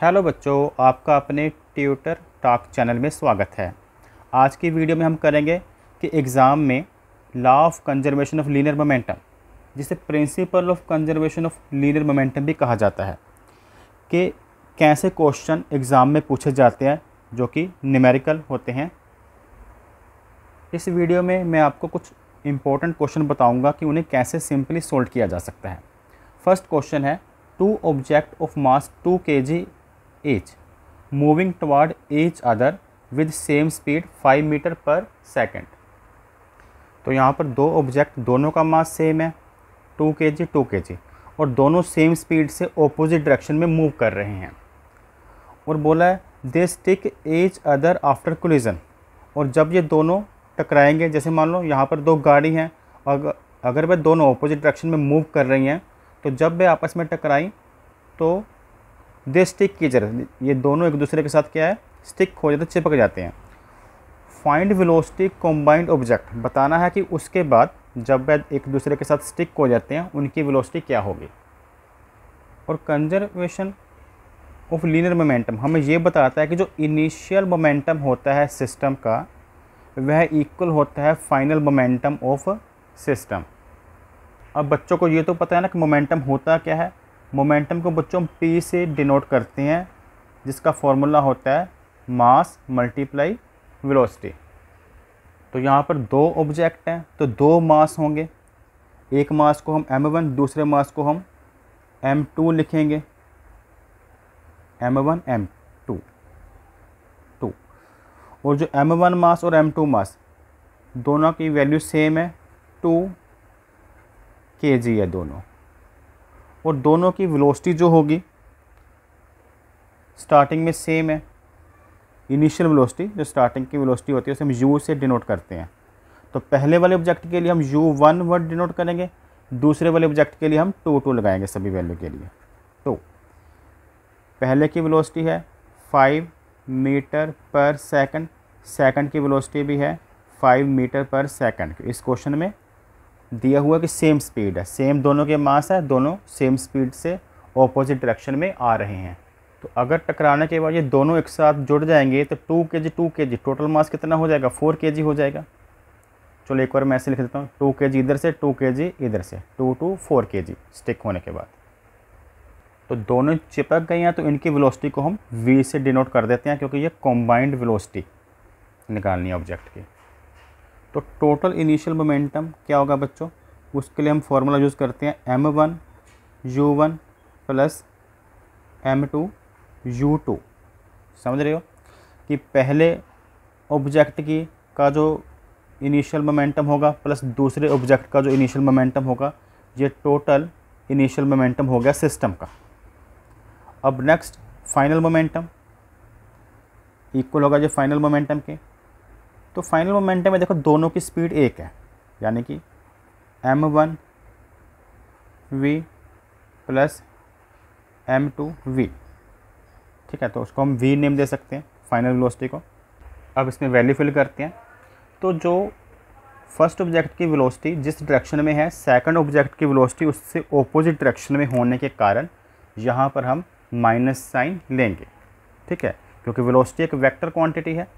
Hello बच्चों, आपका अपने ट्यूटर टॉक चैनल में स्वागत है। आज की वीडियो में हम करेंगे कि एग्ज़ाम में law of conservation of linear momentum, जिसे principle of conservation of linear momentum भी कहा जाता है, कि कैसे क्वेश्चन एग्ज़ाम में पूछे जाते हैं जो कि न्यूमेरिकल होते हैं। इस वीडियो में मैं आपको कुछ इम्पोर्टेंट क्वेश्चन बताऊंगा कि उन्हें कैसे सिंपली सोल्व किया जा सकता है। फर्स्ट क्वेश्चन है, two object of mass 2 kg each moving toward each other with same speed 5 metre पर सेकेंड। तो यहाँ पर दो ऑब्जेक्ट, दोनों का मास सेम है 2 kg और दोनों सेम स्पीड से ऑपोजिट डायरेक्शन में मूव कर रहे हैं। और बोला है they stick H other after collision, और जब ये दोनों टकराएंगे, जैसे मान लो यहाँ पर दो गाड़ी हैं, अगर वे दोनों ऑपोजिट डायरेक्शन में मूव कर रही हैं, तो जब वे आपस में टकराई तो दे स्टिक की जगह ये दोनों एक दूसरे के साथ क्या है, स्टिक हो जाते, चिपक जाते हैं। फाइंड वेलोसिटी कॉम्बाइंड ऑब्जेक्ट, बताना है कि उसके बाद जब वे एक दूसरे के साथ स्टिक हो जाते हैं उनकी वेलोसिटी क्या होगी। और कंजर्वेशन ऑफ लीनियर मोमेंटम हमें ये बताता है कि जो इनिशियल मोमेंटम होता है सिस्टम का, वह इक्वल होता है फाइनल मोमेंटम ऑफ सिस्टम। अब बच्चों को ये तो पता है ना कि मोमेंटम होता क्या है। मोमेंटम को बच्चों P से डिनोट करते हैं, जिसका फॉर्मूला होता है मास मल्टीप्लाई वेलोसिटी। तो यहाँ पर दो ऑब्जेक्ट हैं तो दो मास होंगे, एक मास को हम m1, दूसरे मास को हम m2 लिखेंगे, m1 m2 2। और जो m1 मास और m2 मास दोनों की वैल्यू सेम है, 2 kg है दोनों। और दोनों की वेलोसिटी जो होगी स्टार्टिंग में सेम है। इनिशियल वेलोसिटी, जो स्टार्टिंग की वेलोसिटी होती है उसे हम u से डिनोट करते हैं। तो पहले वाले ऑब्जेक्ट के लिए हम u1 वर्ड डिनोट करेंगे, दूसरे वाले ऑब्जेक्ट के लिए हम 2 लगाएंगे सभी वैल्यू के लिए। तो पहले की वेलोसिटी है 5 मीटर पर सेकंड, सेकंड की वेलोसिटी भी है 5 मीटर पर सेकंड। इस क्वेश्चन में दिया हुआ कि सेम स्पीड है, सेम दोनों के मास है, दोनों सेम स्पीड से ऑपोजिट डायरेक्शन में आ रहे हैं। तो अगर टकराने के बाद ये दोनों एक साथ जुड़ जाएंगे तो 2 kg टोटल मास कितना हो जाएगा, 4 kg हो जाएगा। चलो एक बार मैं ऐसे लिख देता हूँ, 2 kg इधर से, 2 kg इधर से, 2 to 4 kg स्टिक होने के बाद। तो दोनों चिपक गई हैं तो इनकी वेलोसिटी को हम v से डिनोट कर देते हैं, क्योंकि ये कॉम्बाइंड वेलोसिटी निकालनी है ऑब्जेक्ट की। तो टोटल इनिशियल मोमेंटम क्या होगा बच्चों, उसके लिए हम फार्मूला यूज़ करते हैं m1 u1 plus m2 u2। समझ रहे हो कि पहले ऑब्जेक्ट की का जो इनिशियल मोमेंटम होगा प्लस दूसरे ऑब्जेक्ट का जो इनिशियल मोमेंटम होगा, ये टोटल इनिशियल मोमेंटम हो गया सिस्टम का। अब नेक्स्ट फाइनल मोमेंटम इक्वल होगा जो फाइनल मोमेंटम के। तो फाइनल मोमेंटम में देखो दोनों की स्पीड एक है, यानी कि m1 v plus m2 v। ठीक है, तो उसको हम v नेम दे सकते हैं फाइनल वेलोसिटी को। अब इसमें वैल्यू फिल करते हैं। तो जो फर्स्ट ऑब्जेक्ट की वेलोसिटी जिस डायरेक्शन में है, सेकंड ऑब्जेक्ट की वेलोसिटी उससे ऑपोजिट डायरेक्शन में होने के कारण यहाँ पर हम माइनस साइन लेंगे। ठीक है, क्योंकि वेलोसिटी एक वेक्टर क्वांटिटी है,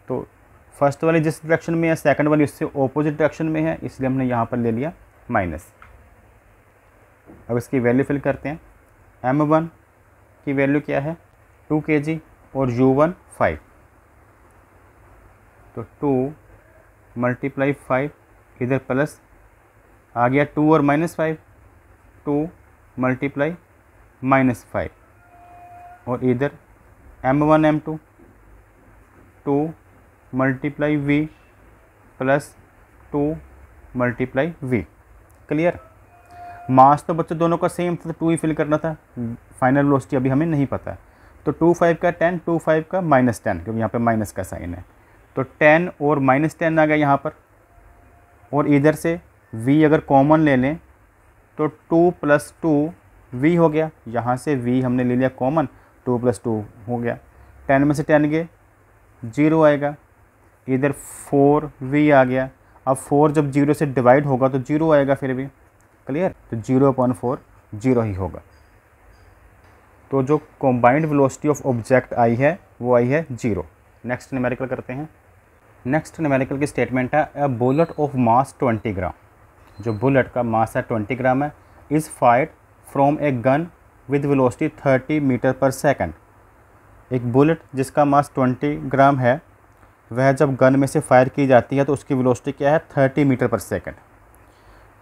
तो फर्स्ट वाली जिस डायरेक्शन में है, सेकंड वाली उससे ऑपोजिट डायरेक्शन में है, इसलिए हमने यहाँ पर ले लिया माइनस। अब इसकी वैल्यू फिल करते हैं। m1 की वैल्यू क्या है, 2 kg और u1 5। तो 2 मल्टीप्लाई 5, इधर प्लस आ गया 2 और -5, 2 मल्टीप्लाई -5, और इधर m1 m2 2 multiply v plus 2 multiply v। Clear. Mass तो बच्चों दोनों का सेम था, तो 2 ही फिल करना था। फाइनल वेलोसिटी अभी हमें नहीं पता है। तो 2 5 का 10, 2 5 का -10, क्योंकि यहाँ पे माइनस का साइन है। तो 10 और -10 आ गया यहाँ पर, और इधर से v अगर कॉमन ले लें तो 2 + 2 v हो गया। यहाँ से v हमने ले लिया कॉमन, 2 + 2 हो गया। 10 में से 10 गए, 0 आएगा। इधर 4v आ गया। अब 4 जब 0 से डिवाइड होगा तो 0 आएगा फिर भी। क्लियर। तो 0/4 0 ही होगा। तो जो combined velocity of object I है वो आई है 0। नेक्स्ट न्यूमेरिकल करते हैं। नेक्स्ट न्यूमेरिकल की स्टेटमेंट है अ बुलेट ऑफ मास 20 ग्राम, जो बुलेट का मास है 20 ग्राम है, is fired from a gun with velocity 30 metre per second. एक बुलेट जिसका मास 20 ग्राम है वह जब गन में से फायर की जाती है तो उसकी वेलोसिटी क्या है 30 मीटर पर सेकंड।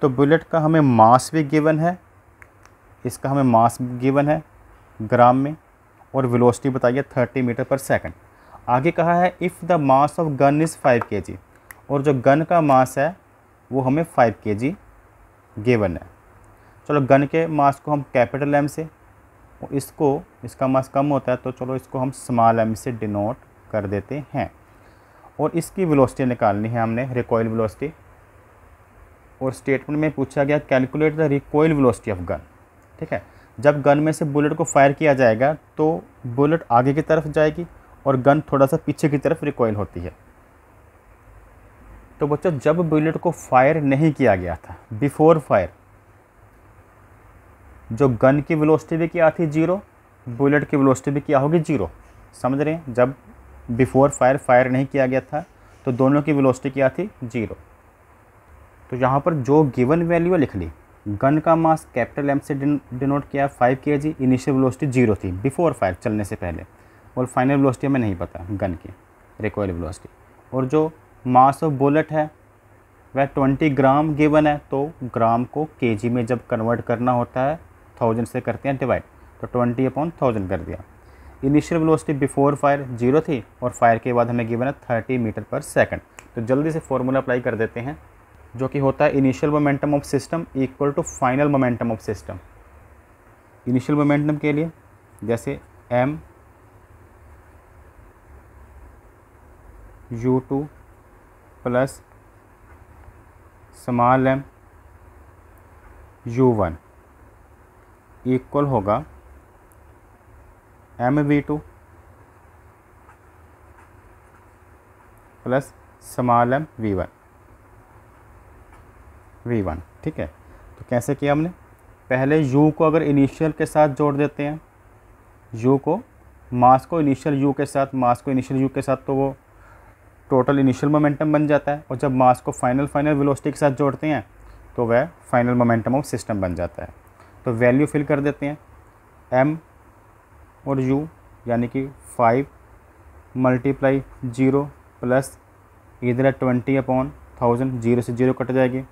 तो बुलेट का हमें मास भी गिवन है, इसका हमें मास गिवन है ग्राम में, और वेलोसिटी बताइए 30 मीटर पर सेकंड। आगे कहा है if the mass of gun is 5 kg, और जो गन का मास है वो हमें 5 kg गिवन है। चलो गन के मास को हम कैपिटल एम से, इसका मास कम होता है तो चलो इसको हम स्मॉल एम से डिनोट कर देते हैं। और इसकी वेलोसिटी निकालनी है हमने, रिकॉइल वेलोसिटी। और स्टेटमेंट में पूछा गया calculate the recoil velocity of gun. ठीक है, जब गन में से बुलेट को फायर किया जाएगा तो बुलेट आगे की तरफ जाएगी और गन थोड़ा सा पीछे की तरफ रिकॉइल होती है। तो बच्चों जब बुलेट को फायर नहीं किया गया था, बिफोर फायर, जो गन की वेलोसिटी भी क्या थी 0, बुलेट की वेलोसिटी भी क्या होगी 0। समझ रहे हैं, जब बिफोर फायर नहीं किया गया था तो दोनों की वेलोसिटी क्या थी 0। तो यहाँ पर जो गिवन वैल्यू लिख ली, गन का मास कैपिटल एम से डिनोट किया 5 kg, इनिशियल वेलोसिटी 0 थी बिफोर फायर, चलने से पहले, और फाइनल वेलोसिटी हमें नहीं पता गन की, रिकॉइल वेलोसिटी। और जो मास ऑफ बुलेट है वह 20 ग्राम गिवन है, तो ग्राम को केजी में जब कन्वर्ट करना होता है 1000 से करते हैं डिवाइड, तो 20/1000 कर दिया। इनिशियल वेलोसिटी बिफोर फायर 0 थी और फायर के बाद हमें गिवन है 30 मीटर पर सेकंड। तो जल्दी से फॉर्मूला अप्लाई कर देते हैं, जो कि होता है initial momentum of system equal to final momentum of system. Initial momentum के लिए जैसे m u2 plus small m u1 equal होगा mv2 plus small m v1। ठीक है, तो कैसे किया हमने, पहले u को अगर इनिशियल के साथ जोड़ देते हैं, u को मास को इनिशियल u के साथ, मास को इनिशियल u के साथ, तो वो टोटल इनिशियल मोमेंटम बन जाता है। और जब मास को फाइनल वेलोसिटी के साथ जोड़ते हैं तो वह फाइनल मोमेंटम ऑफ सिस्टम बन जाता है। तो वैल्यू फिल कर देते हैं, m और u यानी कि 5 × 0 प्लस इधर 20/1000, 0 से 0 कट जाएगी,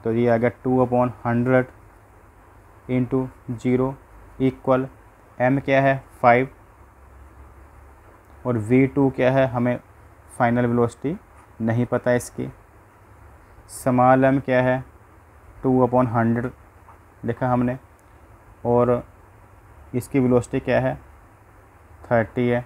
तो ये आ गया 2/100 इंटू 0 इक्वल m क्या है 5 और v2 क्या है, हमें फाइनल वेलोसिटी नहीं पता इसकी, स्मॉल m क्या है 2/100 लिखा हमने, और इसकी वेलोसिटी क्या है 30 है।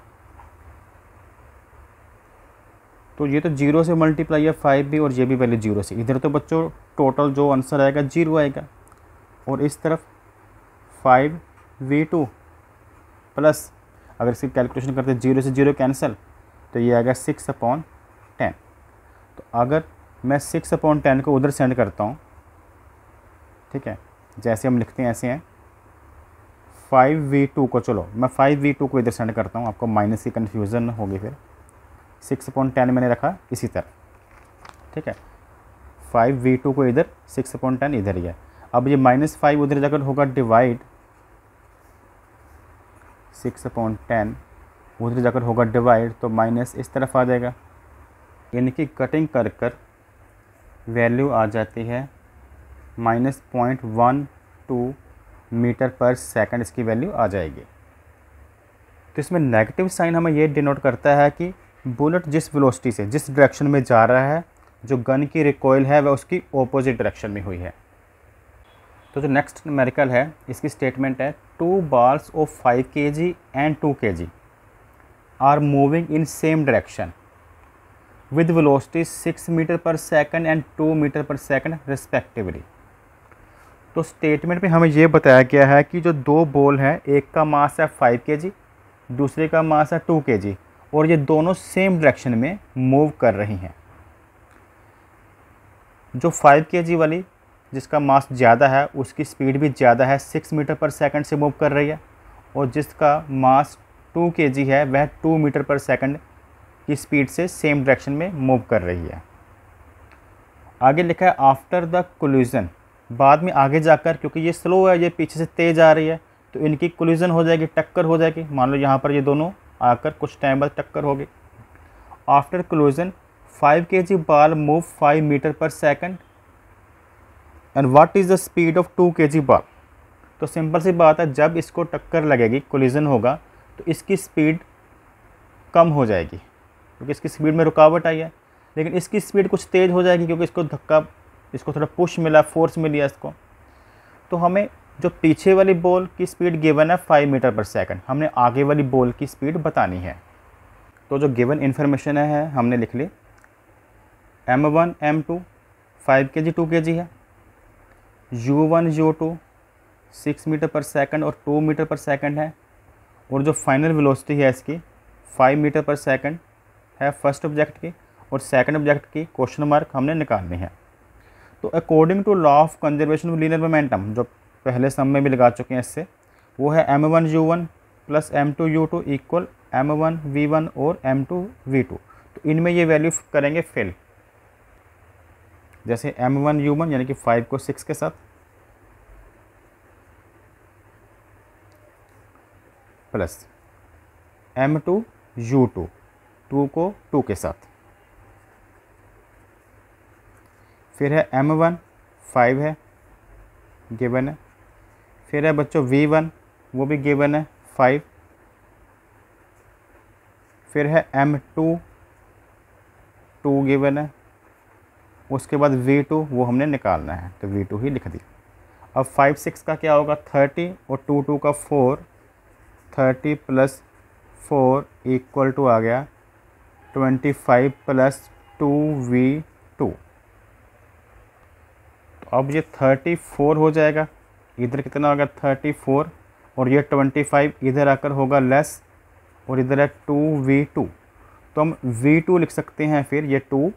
तो ये तो 0 से मल्टीप्लाई है 5 भी, और ये भी वैल्यू 0 से, इधर तो बच्चों टोटल जो आंसर आएगा 0 आएगा, और इस तरफ 5v2 प्लस, अगर इसकी कैलकुलेशन करते 0 से 0 कैंसिल, तो ये आएगा 6/10। तो अगर मैं 6/10 को उधर सेंड करता हूँ, ठीक है, जैसे हम लिखते हैं ऐसे हैं, 5v2 को, चलो मैं 5v2 को इधर सेंड करता हूँ, आपको माइनस की कन्फ्यूज़न होगी फिर, 6/10 मैंने रखा इसी तरह। ठीक है, 5v2 को इधर, 6/10 इधर ही है। अब ये -5 उधर जाकर होगा डिवाइड, 6/10 उधर जाकर होगा डिवाइड, तो माइनस इस तरफ आ जाएगा। इनकी कटिंग कर कर वैल्यू आ जाती है -0.12 मीटर पर सेकंड, इसकी वैल्यू आ जाएगी। तो इसमें नेगेटिव साइन हमें ये डिनोट करता है कि बुलेट जिस वेलोसिटी से, जिस डायरेक्शन में जा रहा है, जो गन की रिकॉइल है वह उसकी ऑपोजिट डायरेक्शन में हुई है। तो जो नेक्स्ट न्यूमेरिकल है, इसकी स्टेटमेंट है 2 balls of 5 kg and 2 kg are moving in same direction with velocity 6 metre per second and 2 metre per second respectively. तो स्टेटमेंट में हमें ये बताया गया है कि जो 2 बॉल हैं, एक का मास है 5 kg, दूसरे का मास है 2 kg, और ये दोनों सेम डायरेक्शन में मूव कर रही हैं। जो 5 kg वाली, जिसका मास ज़्यादा है, उसकी स्पीड भी ज़्यादा है, 6 मीटर पर सेकंड से मूव कर रही है, और जिसका मास 2 kg है वह 2 मीटर पर सेकंड की स्पीड से सेम डायरेक्शन में मूव कर रही है। आगे लिखा है आफ्टर द कोलिजन, बाद में आगे जाकर, क्योंकि ये स्लो है, ये पीछे से तेज़ आ रही है, तो इनकी कोलिजन हो जाएगी, टक्कर हो जाएगी। मान लो यहाँ पर ये दोनों आकर कुछ टाइम बाद टक्कर होगी। After collision 5 kg ball move 5 metre per second and what is the speed of 2 kg ball. तो सिंपल सी बात है, जब इसको टक्कर लगेगी, कोलिजन होगा, तो इसकी स्पीड कम हो जाएगी क्योंकि इसकी स्पीड में रुकावट आई है, लेकिन इसकी स्पीड कुछ तेज़ हो जाएगी क्योंकि इसको धक्का, इसको थोड़ा पुश मिला, फोर्स मिली है इसको। तो हमें जो पीछे वाली बॉल की स्पीड गिवन है 5 मीटर पर सेकंड, हमने आगे वाली बॉल की स्पीड बतानी है। तो जो गिवन इन्फॉर्मेशन है हमने लिख ली, m1 m2 5 kg 2 kg है, u1 u2 6 metre per second और 2 मीटर पर सेकंड है, और जो फाइनल वेलोसिटी है इसकी 5 मीटर पर सेकंड है फर्स्ट ऑब्जेक्ट की, और सेकंड ऑब्जेक्ट की क्वेश्चन मार्क हमने निकालनी है। तो according to law of conservation of linear momentum, जो पहले सम में भी लगा चुके हैं इससे, वो है m1 u1 plus m2 u2 equal m1 v1 और m2 v2। तो इनमें ये वैल्यू करेंगे फिल, जैसे m1 u1 यानी कि 5 को 6 के साथ, प्लस m2 u2 2 को 2 के साथ, फिर है m1 5 है गिवन है, फिर है बच्चों v1 वो भी गिवन है 5, फिर है m2 2 गिवन है, उसके बाद v2 वो हमने निकालना है, तो v2 ही लिख दिया। अब 5 6 का क्या होगा 30 और 2 2 का 4, 30 प्लस 4 इक्वल टू आ गया 25 प्लस 2v2। तो अब ये 34 हो जाएगा, इधर कितना होगा 34, और ये 25 इधर आकर होगा लेस, और इधर है 2v2। तो हम v2 लिख सकते हैं, फिर ये 2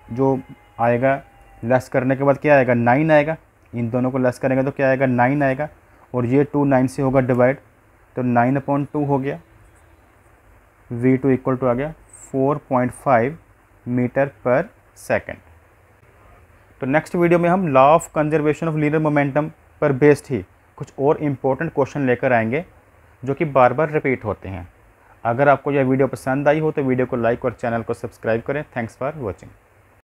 जो आएगा लेस करने के बाद क्या आएगा 9 आएगा, इन दोनों को लेस करेंगे तो क्या आएगा 9 आएगा, और ये 2 9 से होगा डिवाइड, तो 9/2 हो गया, v2 इक्वल टू आ गया 4.5 मीटर पर सेकंड। तो नेक्स्ट वीडियो में हम law of conservation of linear momentum पर बेस्ड ही कुछ और इम्पोर्टेंट क्वेश्चन लेकर आएंगे जो कि बार बार रिपीट होते हैं। अगर आपको यह वीडियो पसंद आई हो तो वीडियो को लाइक और चैनल को सब्सक्राइब करें। Thanks for watching.